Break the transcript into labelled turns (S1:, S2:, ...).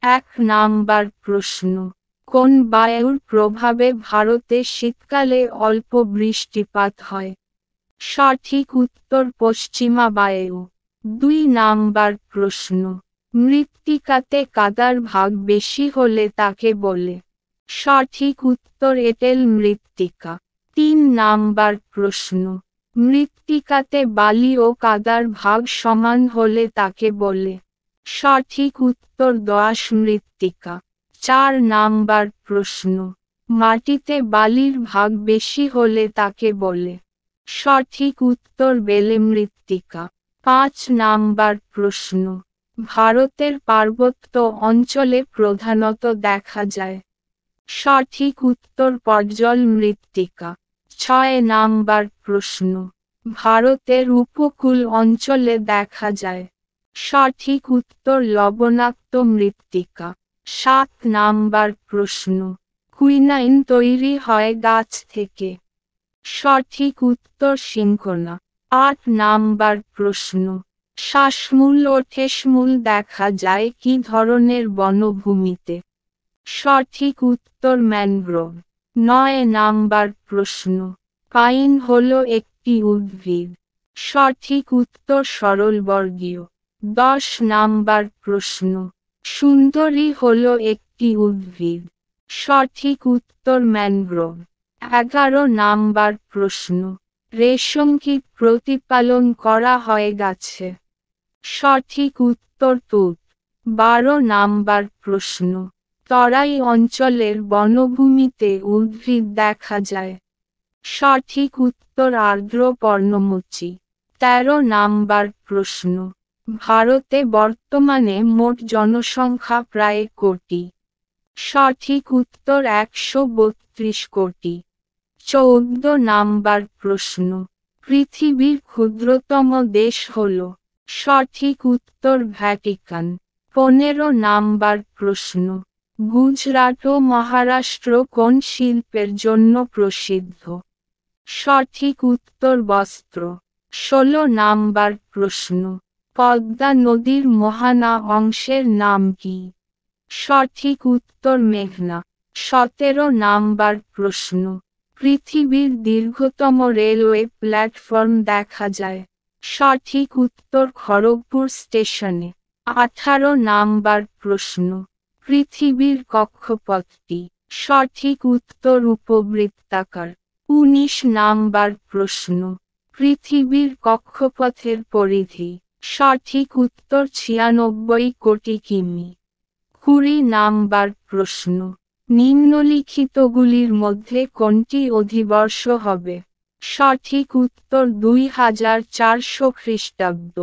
S1: Number প্রশ্ন, কোন বায়ুর প্রভাবে ভারতে শীতকালে অল্প বৃষ্টিপাত হয়? সঠিক উত্তর পশ্চিমা বায়ু। 2 নাম্বার প্রশ্ন, মৃত্তিকাতে কাদার ভাগ বেশি হলে তাকে বলে? সঠিক উত্তর এঁটেল মৃত্তিকা। 3 নাম্বার প্রশ্ন, মৃত্তিকাতে বালি ও কাদার ভাগ সমান হলে তাকে বলে? সঠিক উত্তর দোআঁশ মৃত্তিকা। 4 নাম্বার প্রশ্ন, মাটিতে বালির ভাগ বেশি হলে তাকে বলে? সঠিক উত্তর বেলে মৃত্তিকা। 5 নাম্বার প্রশ্ন, ভারতের পার্বত্য অঞ্চলে প্রধানত দেখা যায়? সঠিক উত্তর পর্জল মৃত্তিকা। 6 নাম্বার প্রশ্ন, ভারতের উপকূল অঞ্চলে দেখা যায়? সঠিক উত্তর লবণাক্ত মৃত্তিকা। 7 নাম্বার প্রশ্ন, কুইনাইন তৈরি হয় গাছ থেকে? সঠিক উত্তর সিনকোনা। 8 নাম্বার প্রশ্ন, শ্বাসমূল ও ঠেসমূল দেখা যায় কি ধরনের বনভূমিতে? সঠিক উত্তর ম্যানগ্রোভ। 9 নাম্বার প্রশ্ন, পাইন হলো একটি উদ্ভিদ? সঠিক উত্তর সরলবর্গীয়। 10 নাম্বার প্রশ্ন, সুন্দরী হলো একটি উদ্ভিদ? সঠিক উত্তর ম্যানগ্রোভ। 11 নাম্বার প্রশ্ন, রেশম কীট প্রতিপালন করা হয় গাছে? সঠিক উত্তর তুঁত। 12 নাম্বার প্রশ্ন, তরাই অঞ্চলের বনভূমিতে উদ্ভিদ দেখা যায়? সঠিক উত্তর আর্দ্র পর্ণমোচী। 13 নাম্বার প্রশ্ন, ভারতে বর্তমানে মোট জনসংখ্যা প্রায় কোটি? সঠিক উত্তর 132 কোটি। 14 নাম্বার প্রশ্ন, পৃথিবীর ক্ষুদ্রতম দেশ হল? সঠিক উত্তর ভ্যাটিকান। 15 নাম্বার প্রশ্ন, গুজরাট ও মহারাষ্ট্র কোন শিল্পের জন্য প্রসিদ্ধ? সঠিক উত্তর বস্ত্র। 16 নাম্বার প্রশ্ন, পদ্মা নদীর মোহনা অংশের নাম কি? সঠিক উত্তর মেঘনা। 17 নাম্বার প্রশ্ন, পৃথিবীর দীর্ঘতম রেলওয়ে প্ল্যাটফর্ম দেখা যায়? সঠিক উত্তর খড়গপুর স্টেশনে। 18 নাম্বার প্রশ্ন, পৃথিবীর কক্ষপথটি? সঠিক উত্তর উপবৃত্তাকার। 19 নাম্বার প্রশ্ন, পৃথিবীর কক্ষপথের পরিধি? সঠিক উত্তর 96 কোটি কিমি। 20 নাম্বার প্রশ্ন, নিম্নলিখিতগুলির মধ্যে কোনটি অধিবর্ষ হবে? সঠিক উত্তর 2400 খ্রিস্টাব্দ।